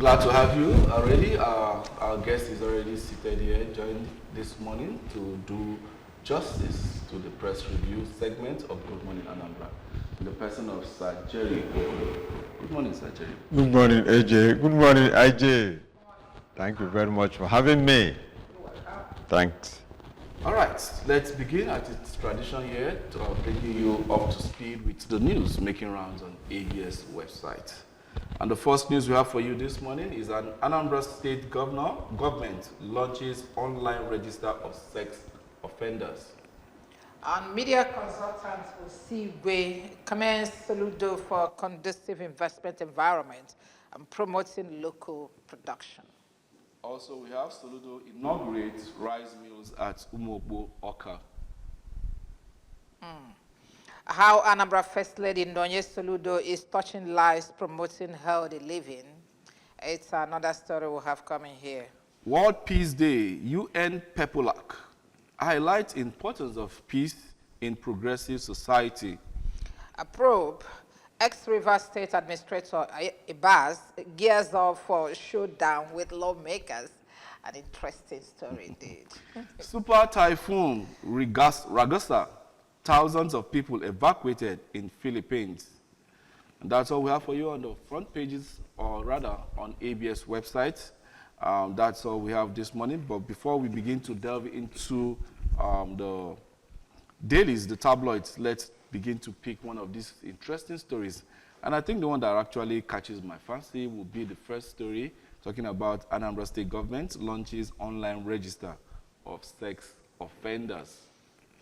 Glad to have you already. Our guest is already seated here, joined this morning to do justice to the press review segment of Good Morning Anambra, in the person of Sir Jerry. Good morning, Sir Jerry. Good morning, AJ. Good morning, IJ. Thank you very much for having me. Thanks. All right, let's begin at its tradition here to bringing you up to speed with the news making rounds on ABS website. And the first news we have for you this morning is an Anambra State government launches online register of sex offenders. And media consultants will see way commence Soludo for conducive investment environment and promoting local production. Also, we have Soludo inaugurates rice mills at Umogbo, Oka. How Anambra First Lady Ndonye Soludo is touching lives, promoting healthy living. It's another story we'll have coming here. World Peace Day, UN Pepulac highlights importance of peace in progressive society. A probe, ex-River State Administrator Ibaz gears up for showdown with lawmakers. An interesting story indeed. Super Typhoon Ragasa, thousands of people evacuated in Philippines. And that's all we have for you on the front pages, or rather on ABS website. That's all we have this morning. But before we begin to delve into the dailies, the tabloids, let's begin to pick one of these interesting stories. And I think the one that actually catches my fancy will be the first story, talking about Anambra State government launches online register of sex offenders.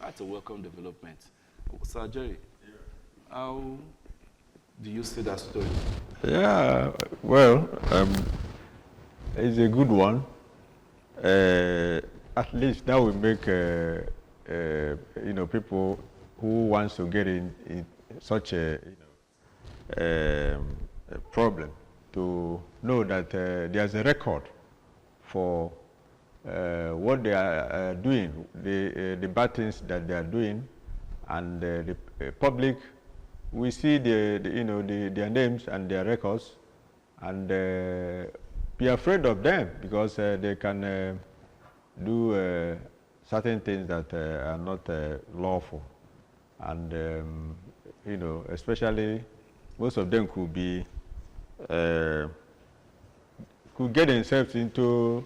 That's a welcome development. Sir Jerry, how do you see that story? Yeah, well, it's a good one. At least that will make people who wants to get in such a problem to know that there's a record for what they are doing, the bad things that they are doing, and the public, we see their names and their records, and be afraid of them because they can do certain things that are not lawful, and especially most of them could be could get themselves into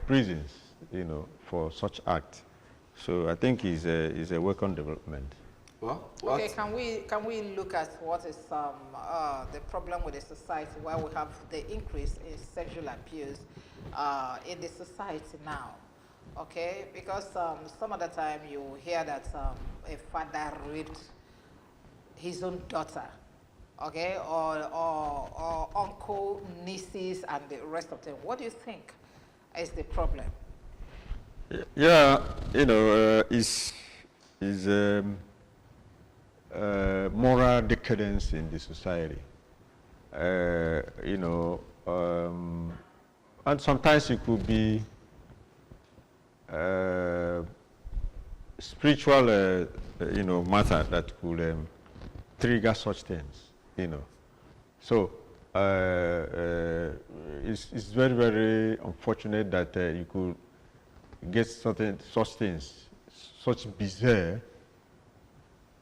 prisons, for such act. So I think is a welcome development. Well, Okay, can we look at what is the problem with the society, where we have the increase in sexual abuse in the society now? Okay, because some of the time you hear that a father raped his own daughter, okay, or uncle, nieces, and the rest of them. What do you think is the problem? Yeah, is moral decadence in the society. And sometimes it could be spiritual, matter that could trigger such things, So it's very, very unfortunate that you could get such things, such bizarre,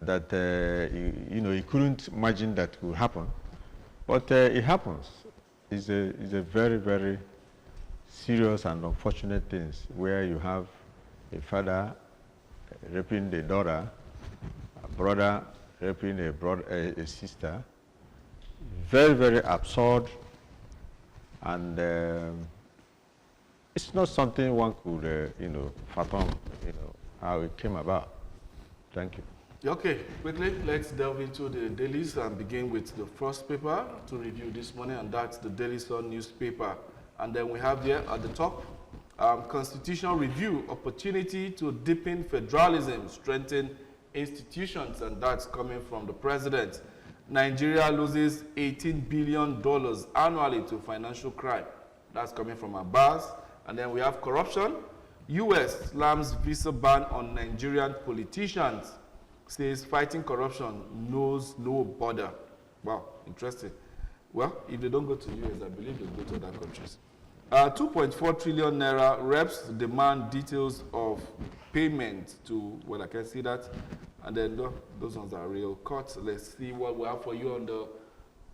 that you couldn't imagine that could happen, but it happens. It's a very, very serious and unfortunate things where you have a father raping the daughter, a brother raping a sister. Very, very absurd, and it's not something one could, fathom, how it came about. Thank you. Okay, quickly, let's delve into the dailies and begin with the first paper to review this morning, and that's the Daily Sun newspaper. And then we have here at the top, constitutional review, opportunity to deepen federalism, strengthen institutions, and that's coming from the president. Nigeria loses $18 billion annually to financial crime. That's coming from Abbas. And then we have corruption. U.S. slams visa ban on Nigerian politicians. Says fighting corruption knows no border. Wow, interesting. Well, if they don't go to US, I believe they'll go to other countries. 2.4 trillion naira. Reps demand details of payment to, well, I can see that. And then those ones are real cuts. Let's see what we have for you on the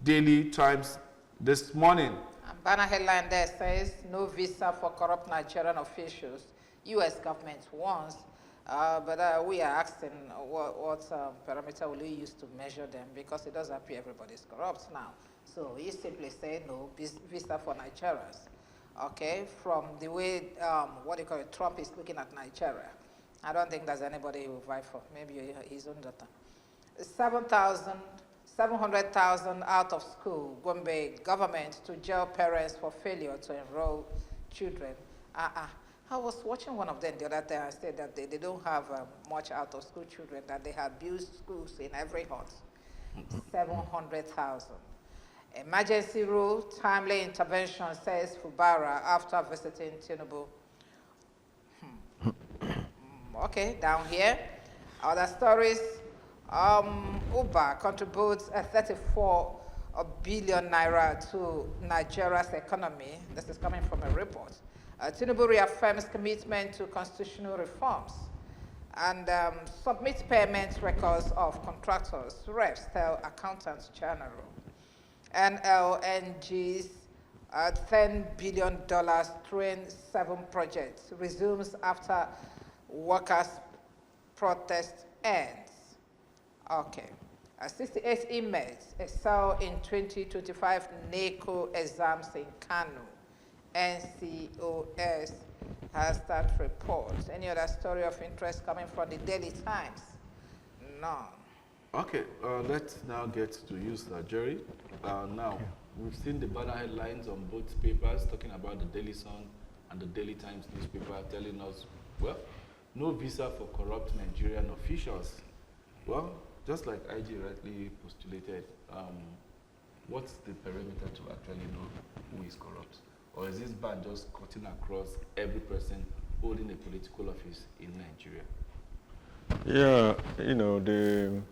Daily Times this morning. Banner headline there says, no visa for corrupt Nigerian officials. U.S. government wants, but we are asking what parameter will you use to measure them, because it doesn't appear everybody's corrupt now. So he simply said no visa for Nigerians. Okay, from the way, what do you call it, Trump is looking at Nigeria. I don't think there's anybody he will vie for, maybe his own daughter. 700,000 out of school, Gombe government to jail parents for failure to enroll children. I was watching one of them the other day and said that they don't have much out of school children, that they have built schools in every hut. 700,000. Emergency rule, timely intervention, says Fubara after visiting Tinubu. Okay, down here, other stories. Uber contributes 34 billion naira to Nigeria's economy. This is coming from a report. Tinubu reaffirms commitment to constitutional reforms and submits payment records of contractors. Reps tell accountants general. NLNG's $10 billion train 7 projects resumes after workers' protest ends. Okay. 68 inmates excel in 2025 NACO exams in Kano. NCOS has that report. Any other story of interest coming from the Daily Times? None. Okay, let's now get to you, Sir Jerry. Now, we've seen the banner headlines on both papers talking about the Daily Sun and the Daily Times newspaper telling us, well, no visa for corrupt Nigerian officials. Well, just like IG rightly postulated, what's the perimeter to actually know who is corrupt? Or is this ban just cutting across every person holding a political office in Nigeria? Yeah, you know, the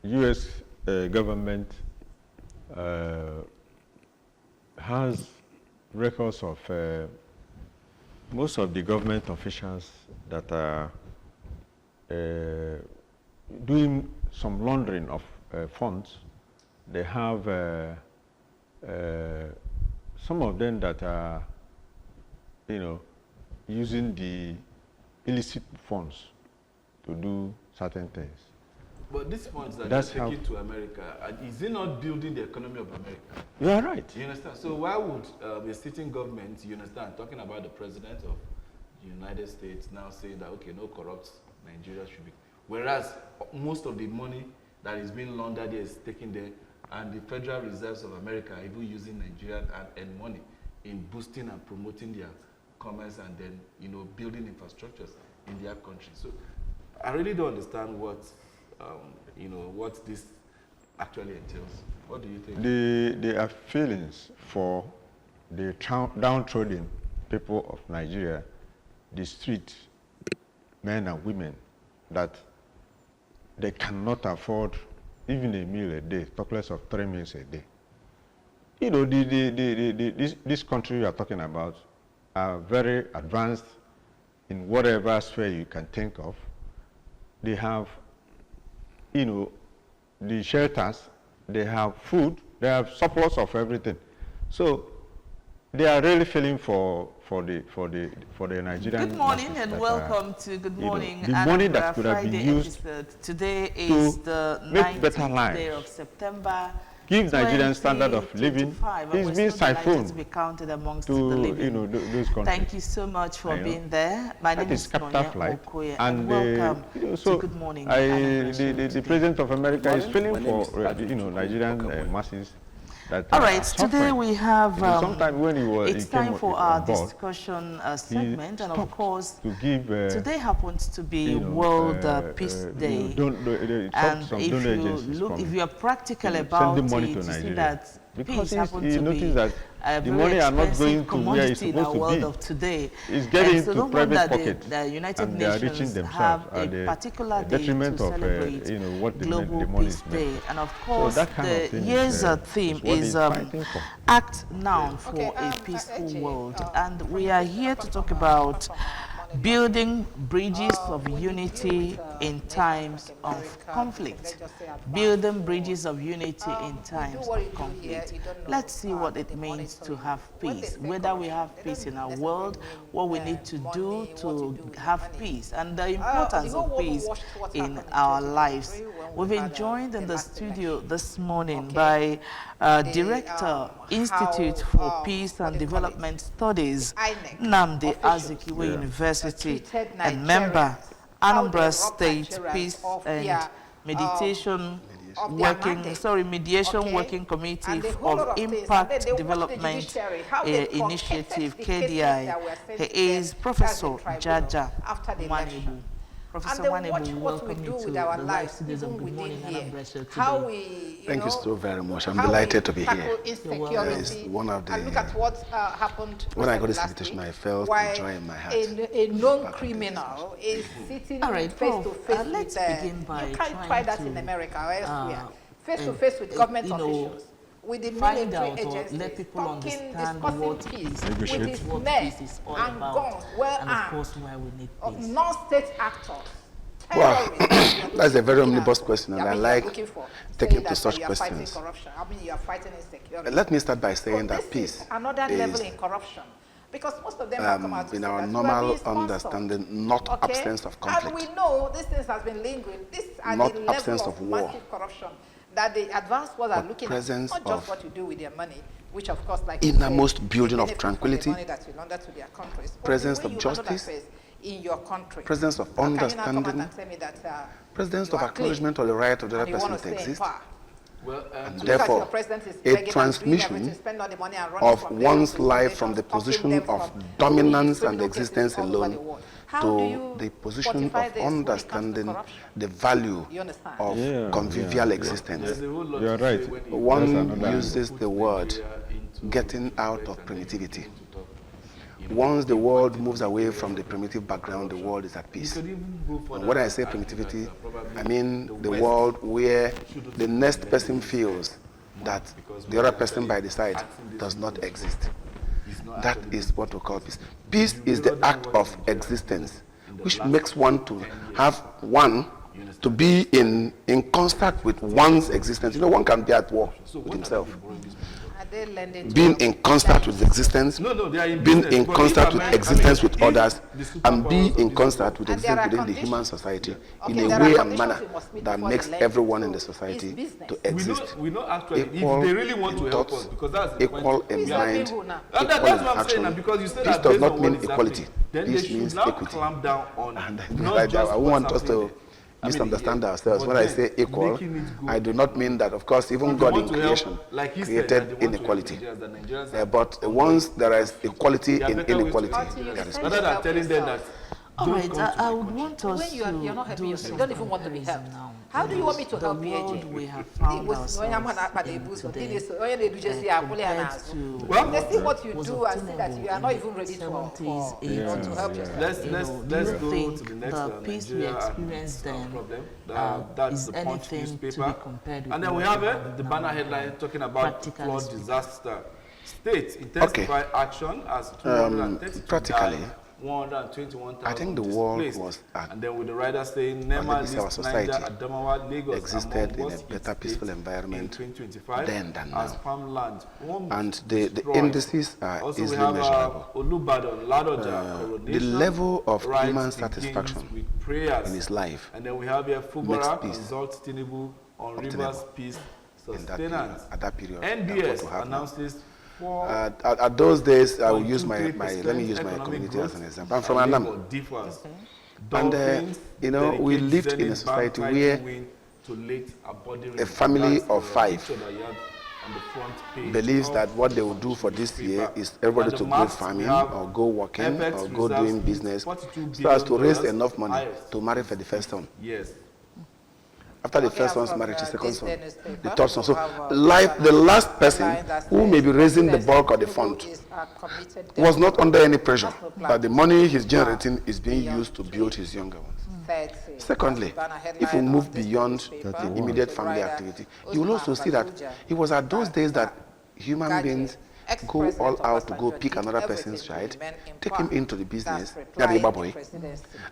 U.S. government has records of most of the government officials that are doing some laundering of funds. They have some of them that are, you know, using the illicit funds to do certain things. But these funds that they're taking to America, is it not building the economy of America? You are right. You understand? So why would a sitting government, you understand, talking about the president of the United States now saying that, okay, no corrupt Nigeria should be, whereas most of the money that is being laundered is taken there, and the Federal Reserves of America are even using Nigeria and money in boosting and promoting their commerce and then, you know, building infrastructures in their country. So I really don't understand what, you know, what this actually entails. What do you think? There are feelings for the downtrodden people of Nigeria, the street men and women, that they cannot afford even a meal a day, talk less of 3 meals a day. You know, this country we are talking about are very advanced in whatever sphere you can think of. They have, you know, the shelters, they have food, they have surplus of everything. So they are really feeling for the Nigerian. Good morning and welcome to Good Morning. The money that could have been used today is the 19th day of September. Give Nigerian standard of living. It's been siphoned be counted amongst to, the living. you know, those countries. Thank you so much for being there. My name is Capital Flight, Okoye, and welcome so to Good Morning. The President of America is feeling for you know, Nigerian masses. All right, today we have, sometime when it's time for our discussion segment, and of course, today happens to be World Peace Day. And if you are practical about it, you see that peace happens to be The money are not going to where it's supposed to be. Of today. It's getting into private pockets. The United and they are reaching themselves have a particular day to celebrate what Global Peace Day. And of course, so the year's theme is Act Now for a Peaceful World. And we are here to talk about building bridges of unity in times of conflict. Building bridges of unity in times of conflict. Let's see what it means to have peace. Whether we have peace in our world, what we need to do to have peace, and the importance of peace in our lives. We've been joined in the studio this morning by Director, Institute for Peace and Development Studies, Nnamdi Azikiwe University, and member, Anambra State Peace and Mediation Working Committee of Impact Development Initiative, KDI. He is Professor Jaja Nwanebu. Professor Nwanebu, welcome you to the live studios of Good Morning Anambra Show today. Thank you so very much. I'm delighted to be here. It's one of the. And look at what happened. When I got this invitation, I felt joy in my heart. A known criminal is sitting face to face let's begin by you can't try that in America or elsewhere. Face to face with government officials, with the military agencies, let people understand what peace, with his men and guns, armed, of non-state actors. Wow, that's a very omnibus question, and I like taking to such questions. I mean, you are fighting insecurity. Let me start by saying that peace another level in corruption. Because most of them have come out in our normal understanding, not absence of conflict. And we know this thing has been lingering. This are not the absence level of war. massive corruption that the advanced world are looking at, not just what you do with their money, which of course, like innermost building of tranquility, presence of justice, in your country, presence of understanding, presence of acknowledgement of the right of the other person to exist. Well, and therefore, a transmission of one's life from the position of dominance and existence alone to the position of understanding the value of convivial existence. You're right. One uses the word getting out of primitivity. Once the world moves away from the primitive background, the world is at peace. And when I say primitivity, I mean the world where the next person feels that the other person by the side does not exist. That is what we call peace. Peace is the act of existence, which makes one to have one to be in concert with one's existence. You know, one can be at war with himself. Being in concert with existence, being in concert with existence with others, and be in concert with existence within the human society in a way and manner that makes everyone in the society to exist. Equal in thoughts, equal in mind, equal in action. This does not mean equality. This means equity. And I want us to misunderstand ourselves. When I say equal, I do not mean that, of course, even God in creation created inequality. But once there is equality in inequality, there is rather than telling them that. All right, I would want us to do you don't even want to be helped. Now. How do you want me to help you? We have found ourselves today. Well, let's see what you do and see that you are not even ready to help yourself. Let's go to the next the peace we experienced then that's is the Punch anything to newspaper. be compared with. And then we have the banner headline talking about flood disaster. States intensify action as 232 practically. 121,000 I think the world was at, and then with the rider saying Nema our society Adamawa, Lagos existed in a better peaceful environment then than as now. farmland, And the indices are also easily we have, measurable. The level of human satisfaction in his life and then we have here Fubara peace results Tinubu on Rivers Peace Sustenance. At that period. NBS announces at those days, I will use let me use my community as an example. I'm from Anambra. And, you know, we lived in a society where a family of 5 believes that what they will do for this year is everybody to go farming or go working or go doing business so as to raise enough money to marry for the first time. Yes. After the first one's married, the second son, the third son. So the last person who may be raising the bulk of the fund was not under any pressure that the money he's generating is being used to build his younger ones. Secondly, if we move beyond the immediate family activity, you will also see that it was at those days that human beings go all out to go pick another person's child, take him into the business,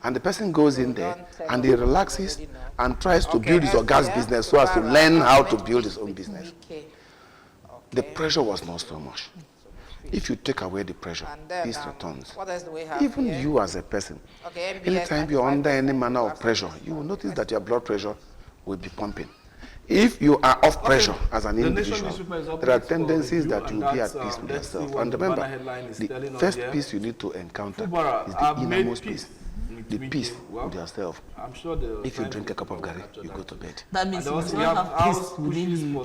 and the person goes in there and he relaxes and tries to build his or God's business so as to learn how to build his own business. The pressure was not so much. If you take away the pressure, peace returns. Even you as a person, anytime you're under any manner of pressure, you will notice that your blood pressure will be pumping. If you are off pressure as an individual, there are tendencies that you'll be at peace with yourself. And remember, the first peace you need to encounter is the innermost peace. The peace with yourself. If you drink a cup of garri, you go to bed. That means you must not have peace within you.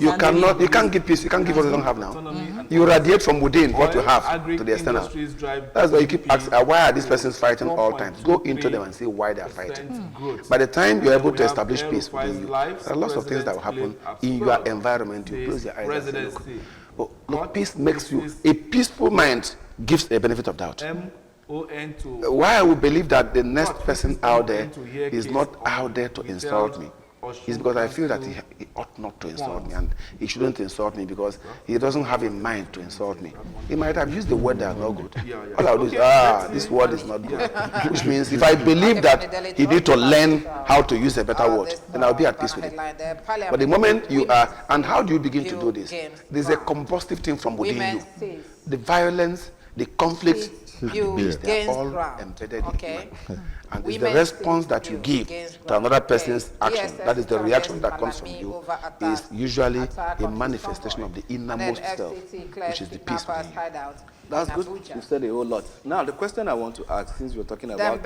You can't give peace. You can't give what you don't have now. You radiate from within what you have to the external. That's why you keep asking, why are these persons fighting all times? Go into them and see why they are fighting. By the time you're able to establish peace within you, there are lots of things that will happen in your environment. You close your eyes and say, look, peace makes you, a peaceful mind gives a benefit of doubt. Why I would believe that the next person out there is not out there to insult me is because I feel that he ought not to insult me, and he shouldn't insult me because he doesn't have in mind to insult me. He might have used the word that are not good. All I'll do is, this word is not good. Which means if I believe that he need to learn how to use a better word, then I'll be at peace with it. But the moment you are, and how do you begin to do this? There's a combustive thing from within you. The violence, the conflict, they're all embedded in you. And it's the response that you give to another person's action, that is the reaction that comes from you, is usually a manifestation of the innermost self, which is the peace within you. That's good. You've said a whole lot. Now, the question I want to ask, since we're talking about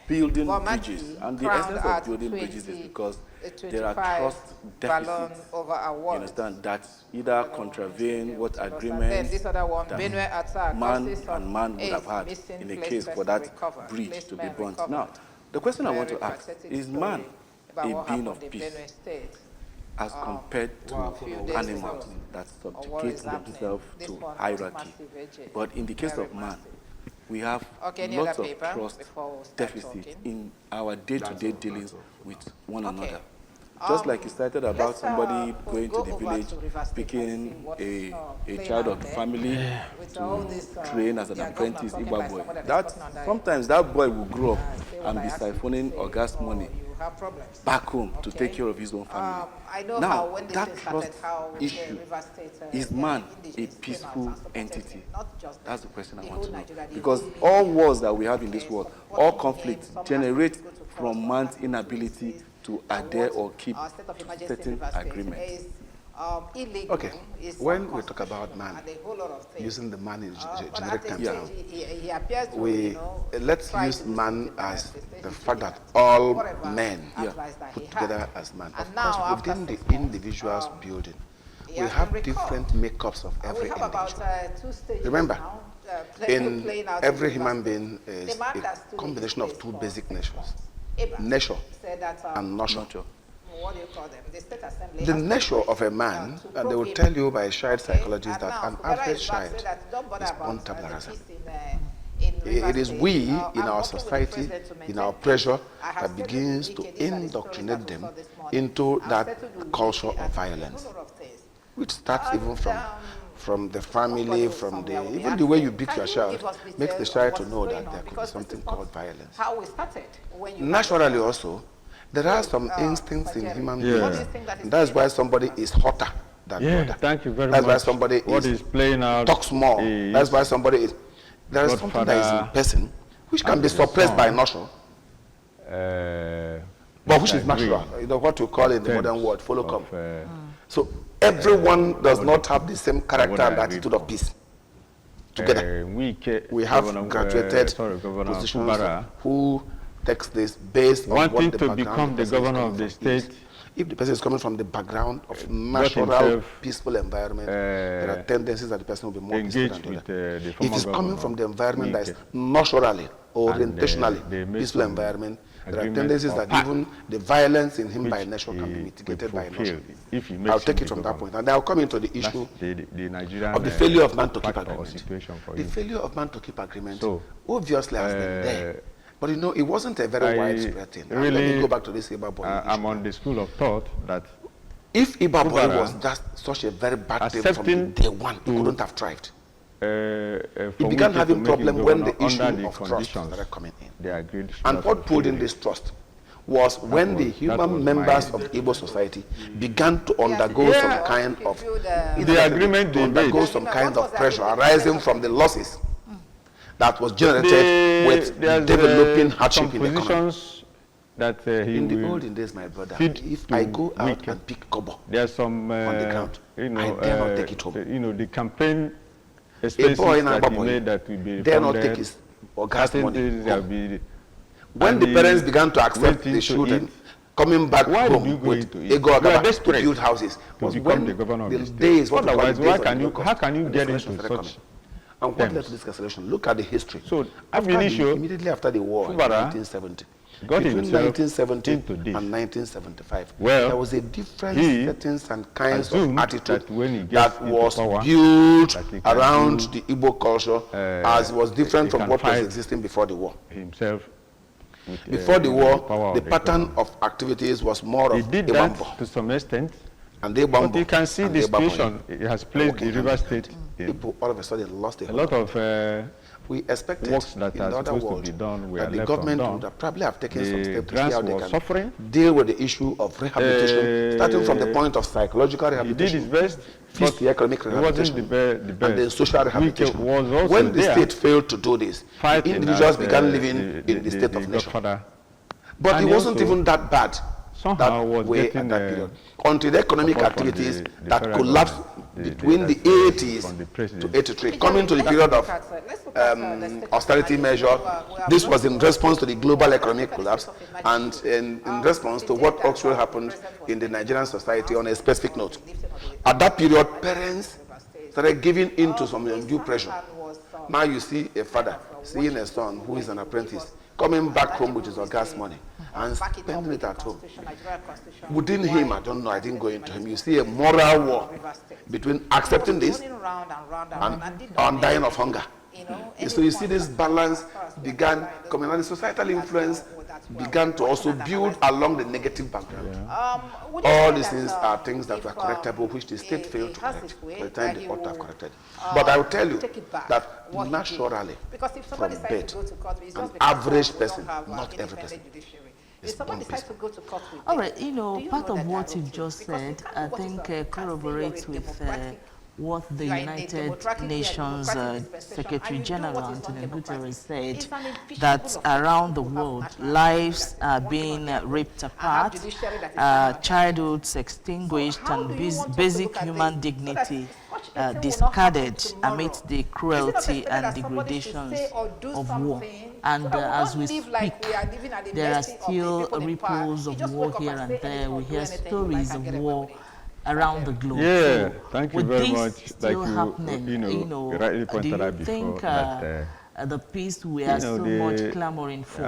building bridges, and the essence of building bridges is because there are trust deficits, you understand, that either contravene what agreements that man and man would have had in a case for that bridge to be burnt. Now, the question I want to ask, is man a being of peace as compared to animals that subjugate themselves to hierarchy? But in the case of man, we have lots of trust deficit in our day-to-day dealings with one another. Just like you started about somebody going to the village, picking a child of the family to train as an apprentice Igba boy. Sometimes that boy will grow up and be siphoning or gas money back home to take care of his own family. Now, that trust issue, is man a peaceful entity? That's the question I want to know. Because all wars that we have in this world, all conflicts generate from man's inability to adhere or keep to certain agreements. Okay, when we talk about man, using the man in generic terms, let's use man as the fact that all men put together as man. Of course, within the individual's building, we have different makeups of every individual. Remember, in every human being is a combination of two basic natures, nature and nurture. What do you call them? The State Assembly. The nature of a man, and they will tell you by child psychologists that an average child is born tabula rasa. It is we in our society, in our pressure, that begins to indoctrinate them into that culture of violence, which starts even from the family, from even the way you beat your child makes the child to know that there could be something called violence. Naturally also, there are some instincts in human beings. And that's why somebody is hotter than the other. Thank you very That's much. why somebody what is playing out talks more. That's why somebody is. There is something that is in person which can be suppressed by nurture, but which is natural. You know what we call in the modern world, follow come. So everyone does not have the same character and attitude of peace. Together, we have graduated positions who takes this based on wanting what the to become the governor of the state if the person is coming from the background of natural, peaceful environment, there are tendencies that the person will be more peaceful than the other. If it's coming from the environment that is naturally, orientationally peaceful environment, there are tendencies that even the violence in him by nature can be mitigated by nature. I'll take it from that point. And I'll come into the issue of the failure of man to keep agreement. The failure of man to keep agreement obviously has been there. But you know, it wasn't a very widespread thing. Really, let me go back to this Iba boy. I'm on the school of thought that if Iba boy was just such a very bad thing from day one, he couldn't have thrived. He began having problems when the issue of trust started coming in. They agreed. And what pulled in this trust was when the human members of the Igbo society began to undergo some kind of pressure arising from the losses that was generated with developing hardship in the economy. That in the olden days, my brother, if I go out and pick kobo there's some on the ground, I dare not take it home. The campaign a boy in Anambra that will be dare not take his or gas money. When the parents began to accept the children coming back home with ego to build houses, was when the days, otherwise, how can you get into such? And what led to this cancellation? Look at the history. So, immediately after the war in 1970, between 1970 and 1975, there was a different settings and kinds of attitude that was built around the Igbo culture as was different from what was existing before the war. Before the war, the pattern of activities was more of did that to some extent. And they but you can see the situation it has played the River State. People all of a sudden lost a lot of we expected works that in are the other supposed world to be done that the government would probably have taken some steps to see how they can deal with the issue of rehabilitation, starting from the point of psychological rehabilitation. He did his best, first the economic rehabilitation, the best. And then social rehabilitation. When the state failed to do this, individuals began living in the state of nature. But it wasn't even that bad. Somehow was getting that period until the economic activities that collapsed between the 80s to 83, coming to the period of austerity measure. This was in response to the global economic collapse and in response to what actually happened in the Nigerian society on a specific note. At that period, parents started giving in to some undue pressure. Now you see a father seeing a son who is an apprentice coming back home with his gas money and spending it at home. Within him, I don't know, I didn't go into him. You see a moral war between accepting this and dying of hunger. So you see this balance began coming, and the societal influence began to also build along the negative background. All these things are things that were correctable, which the state failed to correct by the time they ought to have corrected. But I will tell you that naturally, from birth, an average person, not every person, all right, you know, part of what you've just said, I think corroborates with what the United Nations Secretary General Antonio Guterres said, that around the world, lives are being ripped apart, childhoods extinguished, and basic human dignity discarded amidst the cruelty and degradations of war. And as we speak, there are still ripples of war here and there. We hear stories of war around the globe. Yeah, so thank you very much. Still happening, you know, rightly pointed out do you think the peace we are so much clamoring for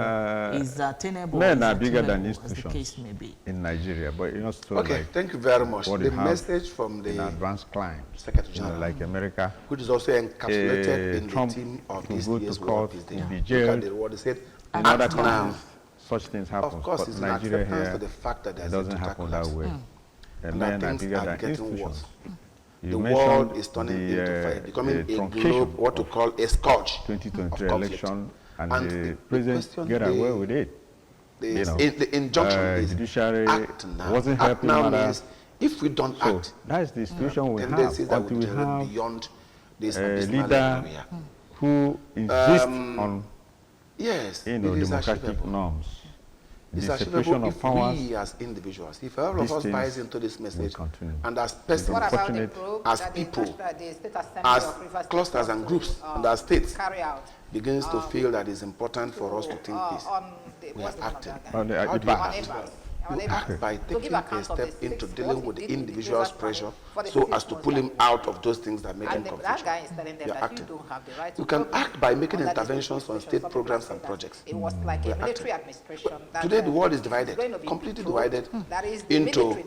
is attainable? Men are bigger than institutions, as the case may be, in Nigeria, but you know, so okay, like thank you very much. The message from the advanced climes, Secretary General, like America, which is also encapsulated in Trump the theme of to this go year's to court, World be jailed. What they said, in other act now. countries, such things happen. Of course, but it's Nigeria an acceptance here, to the fact that it doesn't happen that way. And men are bigger than institutions. The world is turning into fire, becoming a globe, what to call a scourge. 2023 election, and the president get away with it. The injunction is judiciary act now. wasn't act helping now matter. means if we don't act, that is the situation we have. That we have beyond this a leader who insists on democratic norms. It's the separation of powers. We as individuals, if all of us buys into this message, and as persons, as people, as clusters and groups, and as states, begins to feel that it's important for us to think this, we are acting. How do you act? You act by taking a step into dealing with the individual's pressure so as to pull him out of those things that make him confused. You're acting. You can act by making interventions on state programs and projects. It was like a military administration. Today the world is divided, completely divided into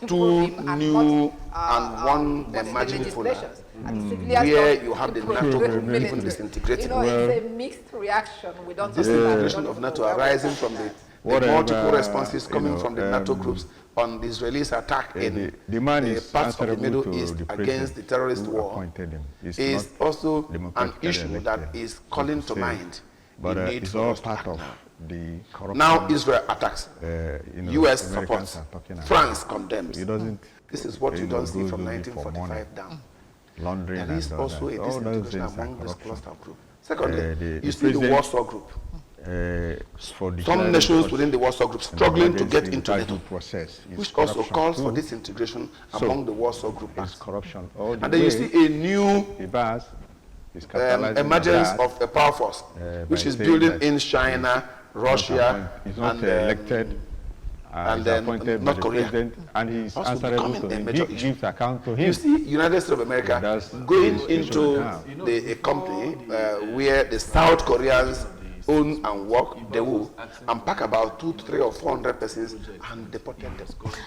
two new and one emerging phones. Where you have the NATO group even disintegrating. It's a mixed reaction. We don't this disintegration of NATO arising from the multiple responses coming from the NATO groups on the Israelis' attack in parts of the Middle East against the terrorist war is also an issue that is calling to mind the need for us to act now. Now Israel attacks, US supports, France condemns. This is what you don't see from 1945 down. There is also a disintegration among this cluster group. Secondly, you see the Warsaw Group. Some nations within the Warsaw Group struggling to get into NATO, which also calls for disintegration among the Warsaw Group. And then you see a new emergence of a power force, which is building in China, Russia, and then North Korea. And he's also answerable to him. He gives account to him. You see, United States of America going into a company where the South Koreans own and work, they will unpack about 200, 300, or 400 persons and deport them.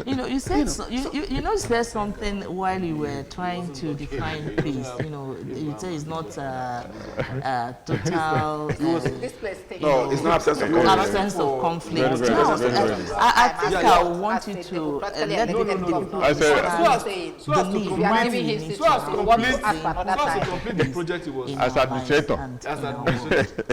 You said you said something while you were trying to define peace. You say it's not total. No, it's not absence of conflict. I think I want you to let people understand the need. So as to complete the project, it was as administrator.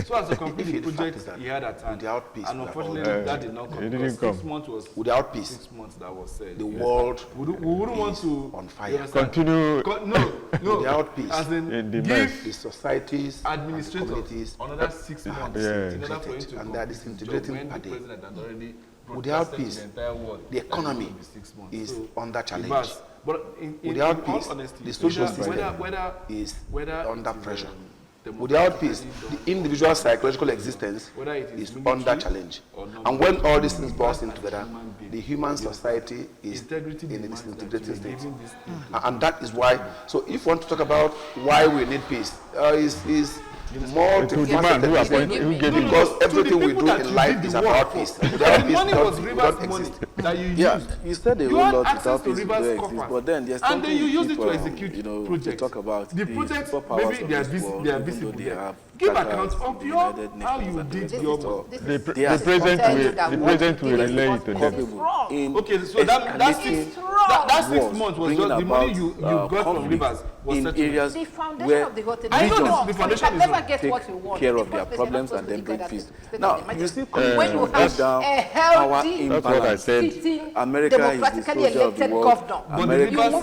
So as to complete the project he had at hand, and unfortunately that did not come. 6 months was without peace. 6 months that was said. The world we wouldn't want to on fire. Continue. No. Without peace, as in give the societies, administrators communities another 6 months in order for him to and they are disintegrating per day. Without peace, the economy is under challenge. But without peace, the social system is under pressure. Without peace, the individual psychological existence is under challenge. And when all these things burst in together, the human society is in a disintegrating state. And that is why, so if you want to talk about why we need peace, is more to because everything we do in life is about peace. Without peace, we don't exist. You said a whole lot without peace, we don't exist, but then there's something and then you use it to people, execute projects. talk about the projects, superpowers maybe they are visible. Give account of how you did your the president will relay it to them. Okay, so that 6 months was just the money you got from Rivers was in areas where the foundation never get what you want. care of their problems and then bring peace. Now, you see, when you have a healthy, America is the soldier of the world. America are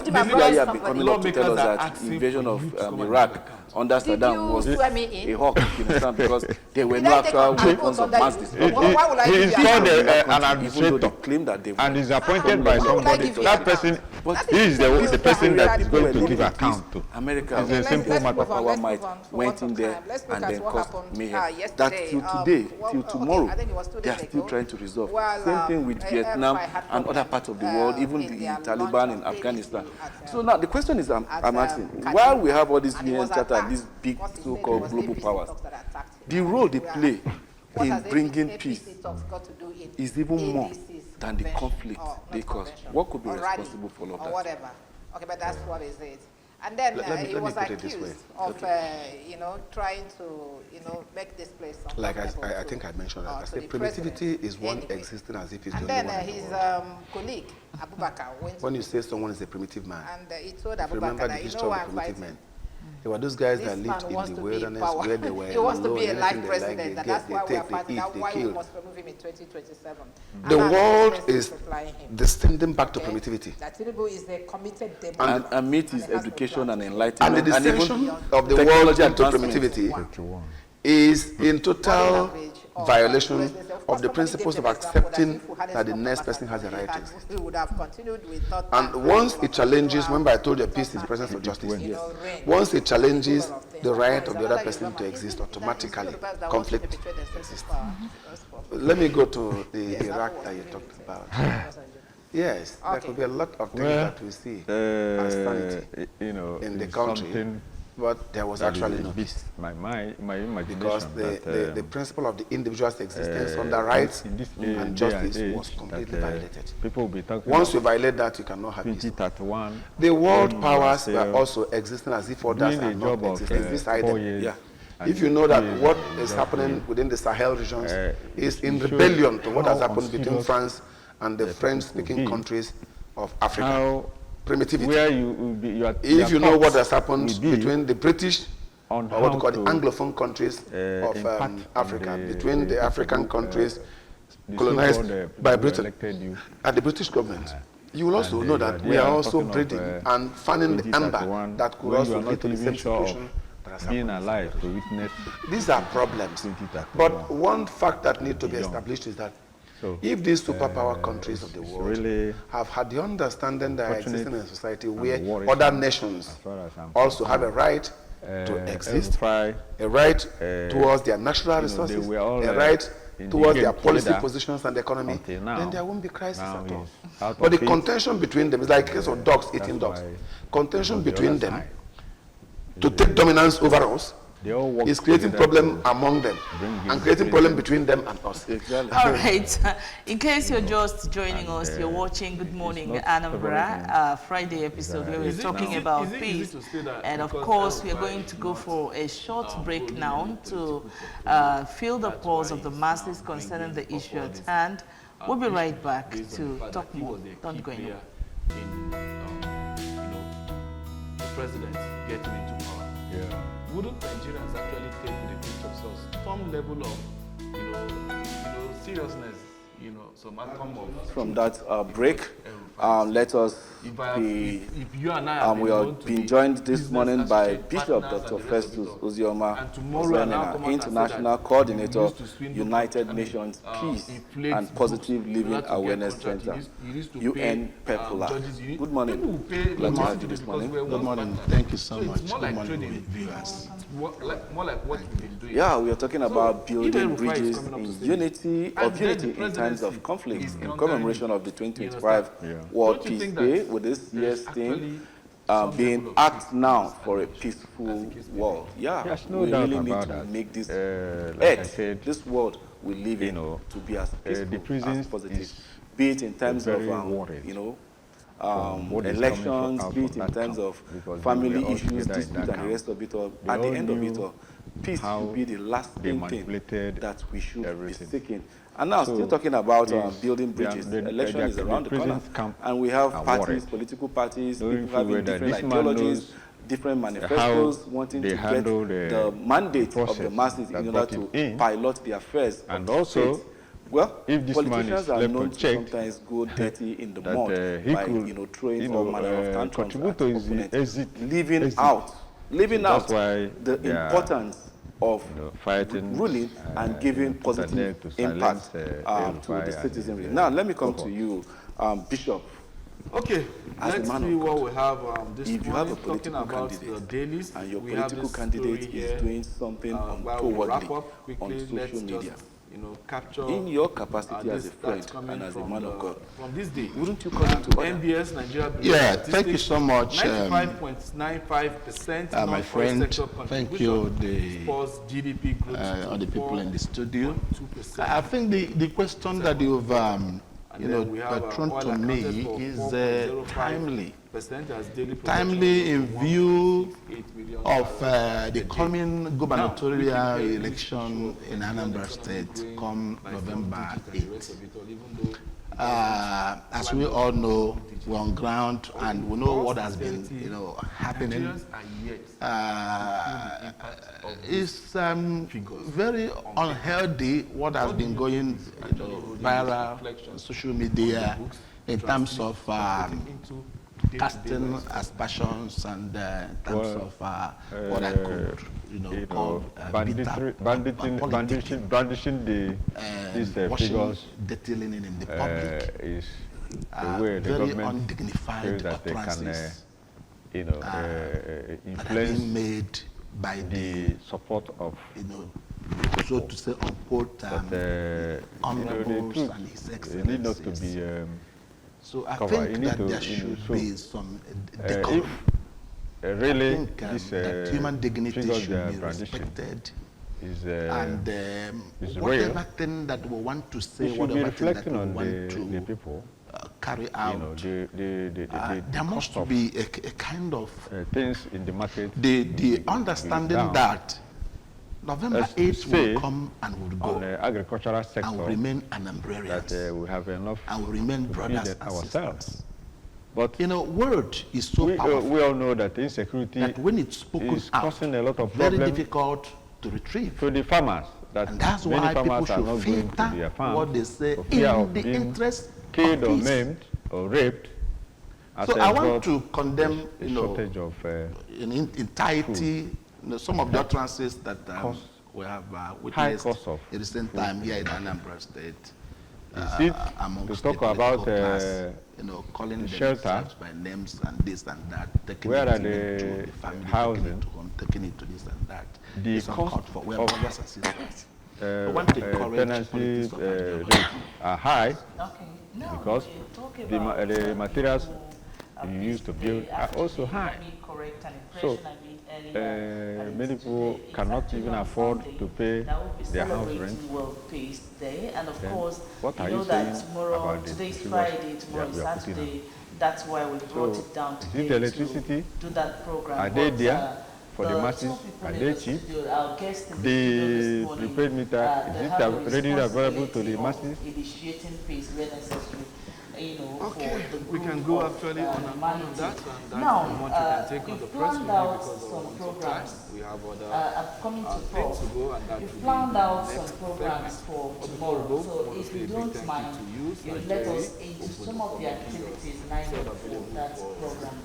becoming up to tell us that invasion of Iraq under Saddam was a hawk, you understand, because there were no actual weapons of mass destruction. He is called an administrator, claim that they and is appointed by somebody. That person, he is the person that is going to give account to. America, it's a simple matter. Power might went in there and then caused mayhem. That till today, till tomorrow, they are still trying to resolve. Same thing with Vietnam and other parts of the world, even the Taliban in Afghanistan. So now the question is, I'm asking, while we have all these UN Charter and these big so-called global powers, the role they play in bringing peace is even more than the conflict they cause. What could be responsible for all of that? Whatever. Okay, but that's what is it. And then he was accused of, trying to, make this place something. Like I think I mentioned that. I said primitivity is one existing as if it's the only one. And then his colleague, Abubakar, went when you say someone is a primitive man, and he told remember Abubakar the that, history of the primitive men. They were those guys that lived in the wilderness where they were he wants to be a life alone, president, and that's why we are fighting. That's why we kill. must remove him in 2027. The world is descending back to primitivity. That Tinubu is a committed demon. And meet his education and enlightenment. And the descension of the world into primitivity is in total violation of the principles of accepting that the next person has a right to exist. And once it challenges, remember I told you peace is the presence of justice. Once it challenges the right of the other person to exist, automatically conflict exists. Let me go to the Iraq that you talked about. Yes, there could be a lot of things that we see as sanity in the country, but there was actually no peace. My imagination, because the principle of the individual's existence under rights and justice was completely violated. People will be talking Once you violate that, you cannot have peace. 2031. The world powers were also existing as if others are not existing beside them. Yeah. If you know that what is happening within the Sahel regions is in rebellion to what has happened between France and the French-speaking countries of Africa. Primitivity. Where if you know what has happened between the British or what we call the Anglophone countries of Africa, between the African countries colonized by Britain and the British government, you will also know that we are also breeding and fanning the ember that could also lead to the same situation that has happened. Being alive to witness. These are problems. But one fact that needs to be established is that if these superpower countries of the world really have had the understanding that are existing in a society where other nations also have a right to exist, a right towards their natural resources, a right towards their policy positions and the economy, then there won't be crisis at all. But the contention between them is like a case of dogs eating dogs. Contention between them to take dominance over us is creating problem among them and creating problem between them and us. Exactly. All right. In case you're just joining us, you're watching Good Morning Anambra, Friday episode where we're talking about peace. And of course, we're going to go for a short break now to feel the pulse of the masses concerning the issue at hand. We'll be right back to talk more. Don't go anywhere. The president getting into power. Yeah. Wouldn't Nigerians actually take with a pinch of salt some level of, seriousness, some outcome of... From that break, let us be... If you and I we have been joined this morning by Bishop Dr. Festus Uzioma, International Coordinator, United Nations Peace and Positive Living Awareness Center, UN PEPLA. Good morning. Glad to have you this morning. Good morning. Thank you so much. Good morning, viewers. More like what we've been doing. Yeah, we are talking about building bridges in unity in times of conflict in commemoration of the 2025 World Peace Day, with this year's theme being act now for a peaceful world. Yeah, we really need to make this earth, this world we live in, to be as peaceful as positive, be it in terms of elections, be it in terms of family issues, dispute, and the rest of it all. At the end of it all, peace should be the last thing that we should be seeking. And now, still talking about building bridges. Election is around the corner, and we have parties, political parties, people having different ideologies, different manifestos, wanting to get the mandate of the masses in order to pilot the affairs of the state. Well, if politicians are known to sometimes go dirty in the mud by throwing all manner of tantrums at opponents, leaving out the importance of ruling and giving positive impact to the citizenry. Now, let me come to you, Bishop. Okay, let's see what we have this morning. If you have a political candidate and your political candidate is doing something untowardly on social media, in your capacity as a friend and as a man of God, from this day, wouldn't you call it to NBS Nigeria? Yeah, thank you so much. 95.95% my friend. Thank you, the GDP growth all the people in the studio. I think the question that you've thrown to me is timely. Timely in view of the coming gubernatorial election in Anambra State come November 8th. As we all know, we're on ground and we know what has been happening. It's very unhealthy what has been going viral on social media in terms of casting aspersions and in terms of what I could, call brandishing these figures, detailing in the public is the way the very government undignified feels that they can, influence made by the support of, so to say, unquote, honorables and his excellencies. It need not to be so I covered. think that there should be some decorum. Really, I think that human dignity should be respected. And whatever thing that we want to say, whatever thing that we want to people, carry out, there must be a kind of things in the market. The understanding that November 8th will come and will go. On the agricultural sector, and will remain Anambrarians. That we have enough and will remain brothers and ourselves. sisters. But word is so powerful. We all know that insecurity that when it's spoken is causing a lot of very problems difficult to retrieve. To the farmers. And that's why people should filter what they say in the interest killed of or peace. maimed or raped. So I want to condemn, shortage of in entirety, some of the utterances that we have witnessed in recent time here in Anambra State. To talk about calling shelter, themselves by names and this and that, taking where it are to the family, housing, taking it to this and that. the cost for of brothers and sisters. tenancy rates are high because the materials you use to build are also high. So many people cannot even afford to pay their house rent. And of course, what are you know you that saying tomorrow, about today's the Friday, tomorrow is Saturday. That's why we brought it down today the electricity, to do that program. are they there for the masses? Are they cheap? The prepaid meter, is it readily available to the masses? Initiating phase where necessary. Okay, we can go actually on and on that, and that's now, how much you can take on the press release because some programs. We have other coming to things to go, and that we've planned out some programs for tomorrow. So if you don't mind, you let us into some of the activities lined up for that program.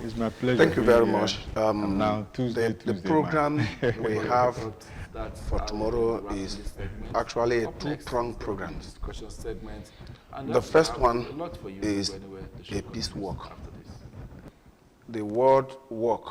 It's my pleasure. Thank you very much. Now Tuesday, the program we have for tomorrow is actually a two-pronged program. The first one is a peace walk. The word walk